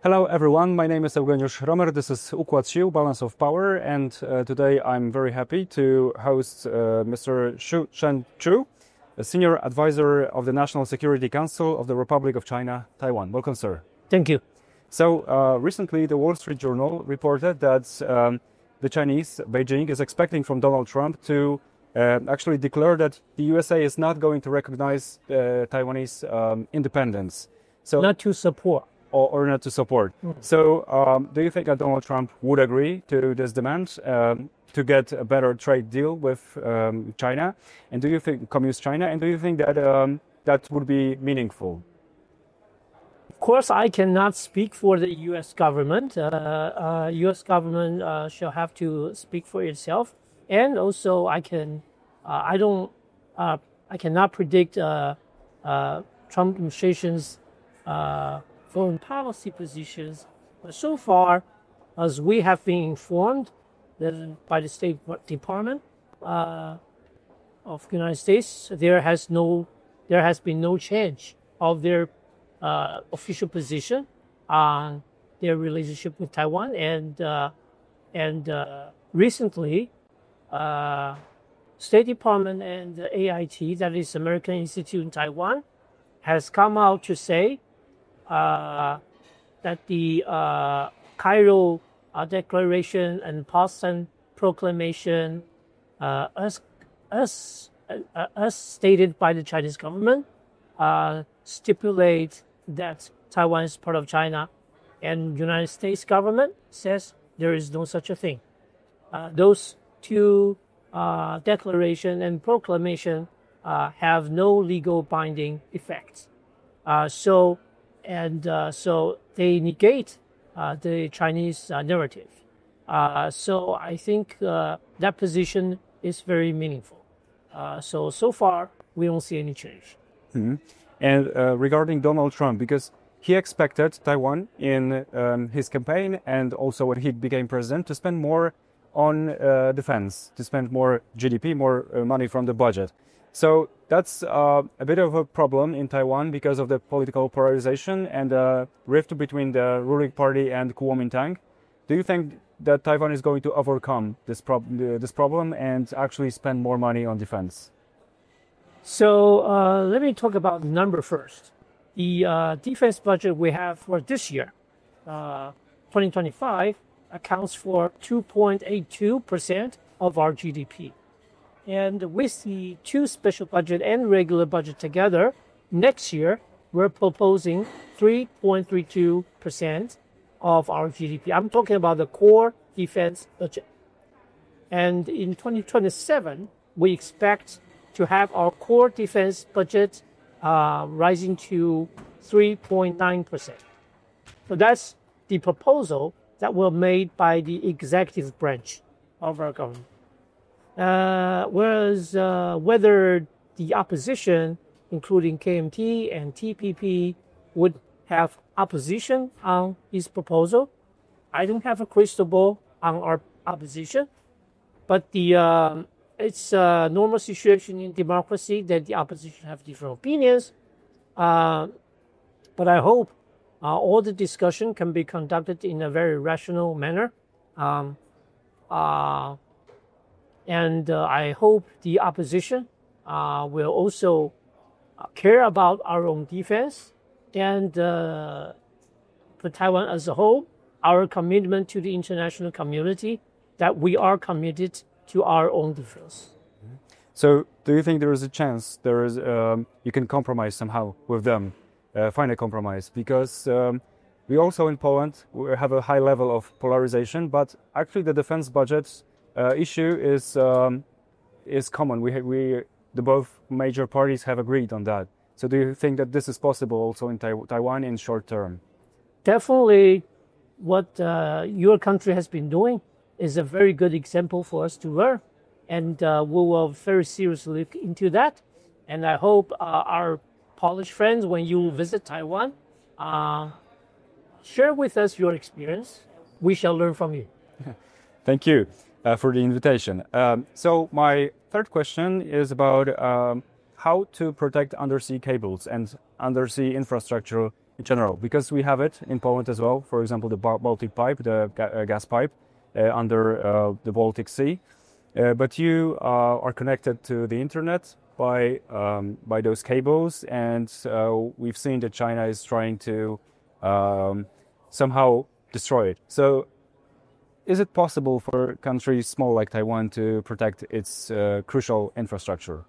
Hello everyone, my name is Eugeniusz Romer, this is Układ Sił, Balance of Power, and today I'm very happy to host Mr. Hsu Szu-chien, a Senior Advisor of the National Security Council of the Republic of China, Taiwan. Welcome, sir. Thank you. So recently the Wall Street Journal reported that the Chinese, Beijing, is expecting from Donald Trump to actually declare that the USA is not going to recognize Taiwanese independence. So not to support. Or not to support. So do you think that Donald Trump would agree to this demand to get a better trade deal with China? And do you think, Communist China, and do you think that that would be meaningful? Of course, I cannot speak for the U.S. government. U.S. government shall have to speak for itself. And also, I cannot predict Trump administration's foreign policy positions, but so far, as we have been informed by the State Department of the United States, there has been no change of their official position on their relationship with Taiwan, and recently, State Department and the AIT, that is American Institute in Taiwan, has come out to say that the Cairo Declaration and Potsdam Proclamation, as stated by the Chinese government, stipulate that Taiwan is part of China, and United States government says there is no such a thing. Those two declaration and proclamation have no legal binding effects. So they negate the Chinese narrative. So I think that position is very meaningful. So far, we don't see any change. Mm-hmm. And regarding Donald Trump, because he expected Taiwan in his campaign and also when he became president to spend more on defense, to spend more GDP, more money from the budget. So that's a bit of a problem in Taiwan because of the political polarization and the rift between the ruling party and Kuomintang. Do you think that Taiwan is going to overcome this problem and actually spend more money on defense? So let me talk about the number first. The defense budget we have for this year, 2025, accounts for 2.82% of our GDP. And with the two special budget and regular budget together, next year, we're proposing 3.32% of our GDP. I'm talking about the core defense budget. And in 2027, we expect to have our core defense budget rising to 3.9%. So that's the proposal that were made by the executive branch of our government. Whereas whether the opposition, including KMT and TPP, would have opposition on this proposal, I don't have a crystal ball on our opposition. But it's a normal situation in democracy that the opposition have different opinions. But I hope all the discussion can be conducted in a very rational manner. And I hope the opposition will also care about our own defense and for Taiwan as a whole, our commitment to the international community that we are committed to our own defense. So do you think there is a chance you can compromise somehow with them, find a compromise? Because we also in Poland we have a high level of polarization, but actually the defense budget issue is common. The both major parties have agreed on that. So do you think that this is possible also in Taiwan in short term? Definitely, what your country has been doing is a very good example for us to learn, and we will very seriously look into that. And I hope our Polish friends, when you visit Taiwan, share with us your experience. We shall learn from you. Thank you for the invitation. So my third question is about how to protect undersea cables and undersea infrastructure in general, because we have it in Poland as well. For example, the Baltic pipe, the gas pipe under the Baltic Sea. But you are connected to the internet by those cables, and we've seen that China is trying to somehow destroy it. So, is it possible for countries small like Taiwan to protect its crucial infrastructure?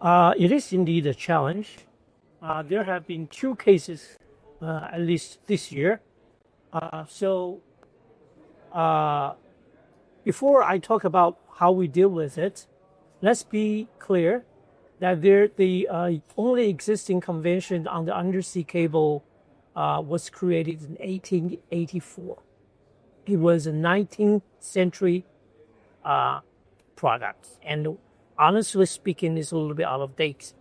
It is indeed a challenge. There have been 2 cases, at least this year. Before I talk about how we deal with it, let's be clear that the only existing convention on the undersea cable was created in 1884. It was a 19th century product, and honestly speaking, it's a little bit out of date,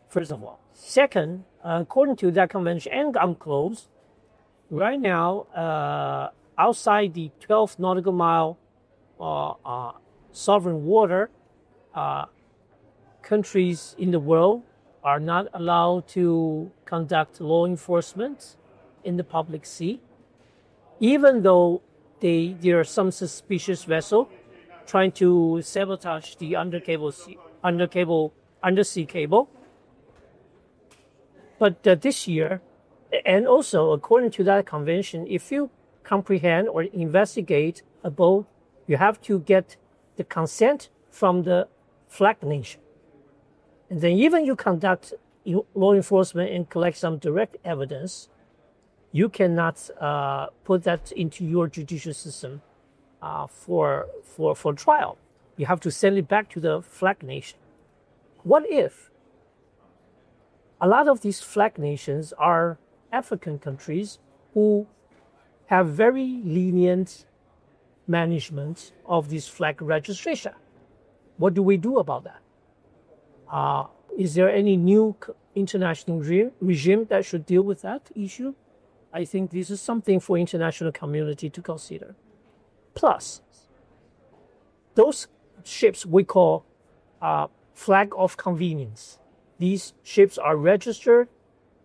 first of all. Second, according to that convention and UNCLOS, right now, outside the 12 nautical mile sovereign water, countries in the world are not allowed to conduct law enforcement in the public sea, even though there are some suspicious vessel trying to sabotage the undersea cable. But this year, and also according to that convention, if you comprehend or investigate a boat, you have to get the consent from the flag nation. And then even you conduct law enforcement and collect some direct evidence, you cannot put that into your judicial system for trial. You have to send it back to the flag nation. What if a lot of these flag nations are African countries who have very lenient management of this flag registration? What do we do about that? Is there any new international regime that should deal with that issue? I think this is something for international community to consider. Plus, those ships we call flag of convenience. These ships are registered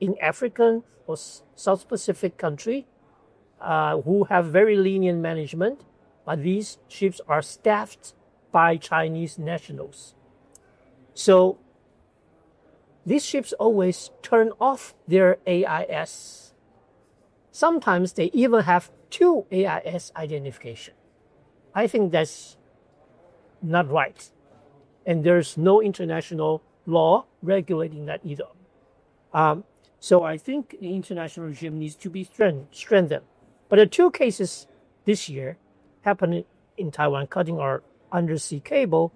in African or South Pacific country who have very lenient management, but these ships are staffed by Chinese nationals. So these ships always turn off their AIS. Sometimes they even have 2 AIS identification. I think that's not right. And there's no international law regulating that either. So I think the international regime needs to be strengthened. But the 2 cases this year happened in Taiwan, cutting our undersea cable,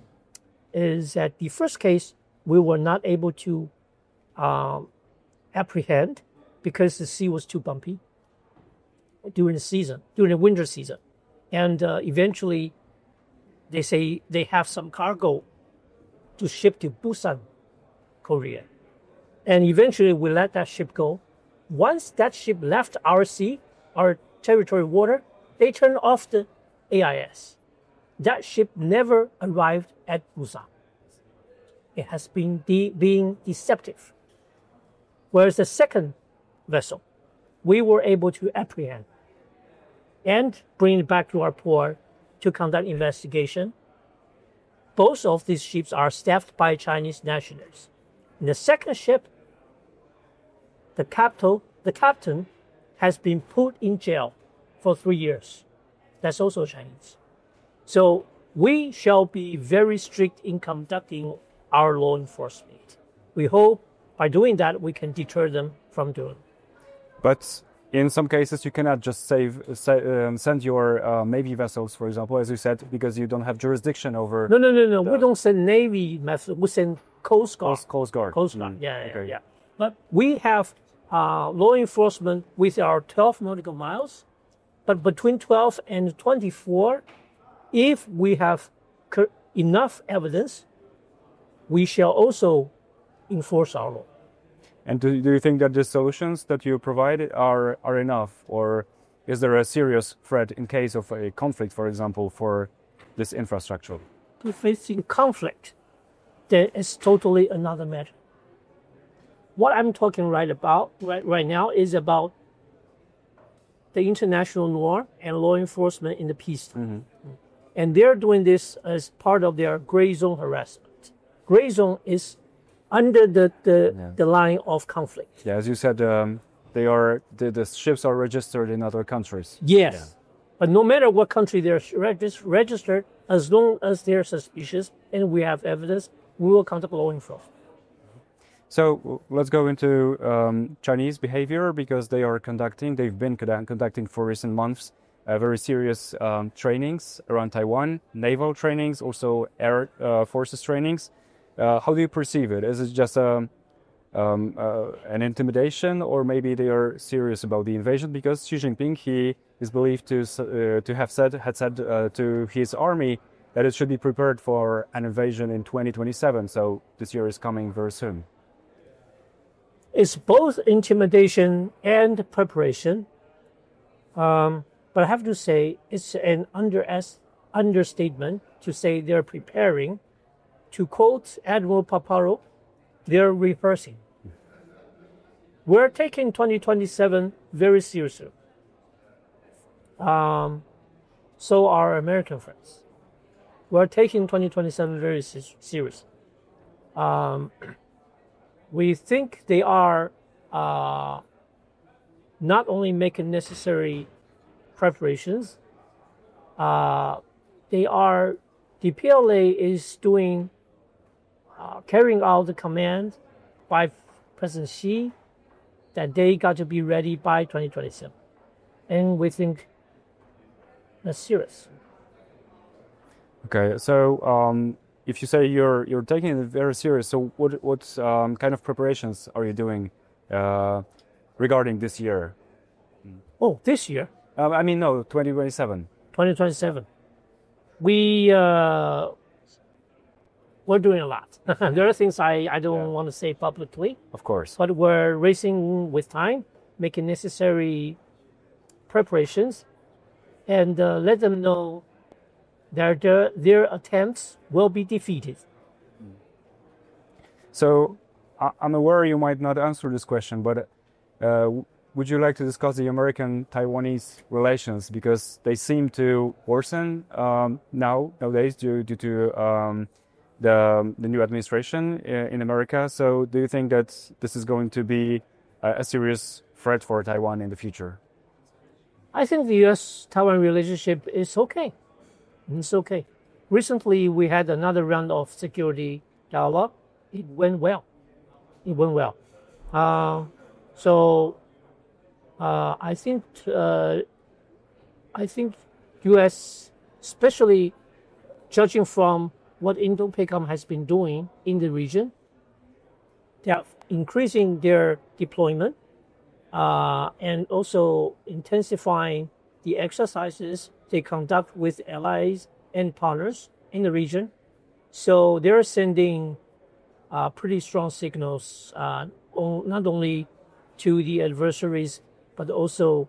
is that the first case we were not able to apprehend because the sea was too bumpy during the winter season. And eventually they say they have some cargo to ship to Busan, Korea. And eventually we let that ship go. Once that ship left our sea, our territory water, they turned off the AIS. That ship never arrived at Busan. It has been being deceptive. Whereas the second vessel, we were able to apprehend and bring it back to our port to conduct investigation. Both of these ships are staffed by Chinese nationals. In the second ship, the captain has been put in jail for 3 years. That's also Chinese. So we shall be very strict in conducting our law enforcement. We hope by doing that we can deter them from doing it. But in some cases, you cannot just send your Navy vessels, for example, as you said, because you don't have jurisdiction over. No. We don't send Navy vessels. We send Coast Guard. Coast Guard. Coast Guard. Yeah. But we have law enforcement with our 12 nautical miles. But between 12 and 24, if we have enough evidence, we shall also enforce our law. And do you think that the solutions that you provide are enough? Or is there a serious threat in case of a conflict, for example, for this infrastructure? If it's in conflict, then it's totally another matter. what I'm talking right now is about the international norm and law enforcement in the peace time. And they're doing this as part of their gray zone harassment. Gray zone is under the line of conflict. Yeah, as you said, the ships are registered in other countries. Yes. Yeah. But no matter what country they're registered, as long as they're suspicious and we have evidence, we will contact law enforcement. So let's go into Chinese behavior, because they've been conducting for recent months very serious trainings around Taiwan, naval trainings, also air forces trainings. How do you perceive it? Is it just an intimidation, or maybe they are serious about the invasion? Because Xi Jinping, he is believed to have said to his army that it should be prepared for an invasion in 2027. So this year is coming very soon. It's both intimidation and preparation. But I have to say, it's an understatement to say they're preparing. To quote Admiral Paparo, they're rehearsing. We're taking 2027 very seriously. So are American friends. We're taking 2027 very seriously. We think they are not only making necessary preparations, the PLA is carrying out the command by President Xi that they got to be ready by 2027. And we think that's serious. Okay, so if you say you're taking it very serious, so what kind of preparations are you doing regarding this year? Oh, this year? I mean, no, 2027. 2027. We're doing a lot. There are things I don't want to say publicly. Of course. But we're racing with time, making necessary preparations, and let them know that their attempts will be defeated. So I'm aware you might not answer this question, but would you like to discuss the American-Taiwanese relations? Because they seem to worsen nowadays due to the new administration in America. So do you think that this is going to be a serious threat for Taiwan in the future? I think the U.S.-Taiwan relationship is okay. It's okay. Recently, we had another round of security dialogue. It went well. I think U.S., especially judging from what Indo-PACOM has been doing in the region, they are increasing their deployment and also intensifying the exercises they conduct with allies and partners in the region. So they're sending pretty strong signals, not only to the adversaries, but also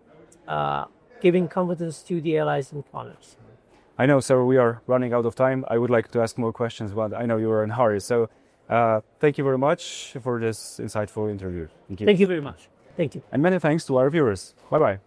giving confidence to the allies and partners. I know, sir, we are running out of time. I would like to ask more questions, but I know you are in a hurry. So thank you very much for this insightful interview. Thank you. Thank you very much. Thank you. And many thanks to our viewers. Bye-bye.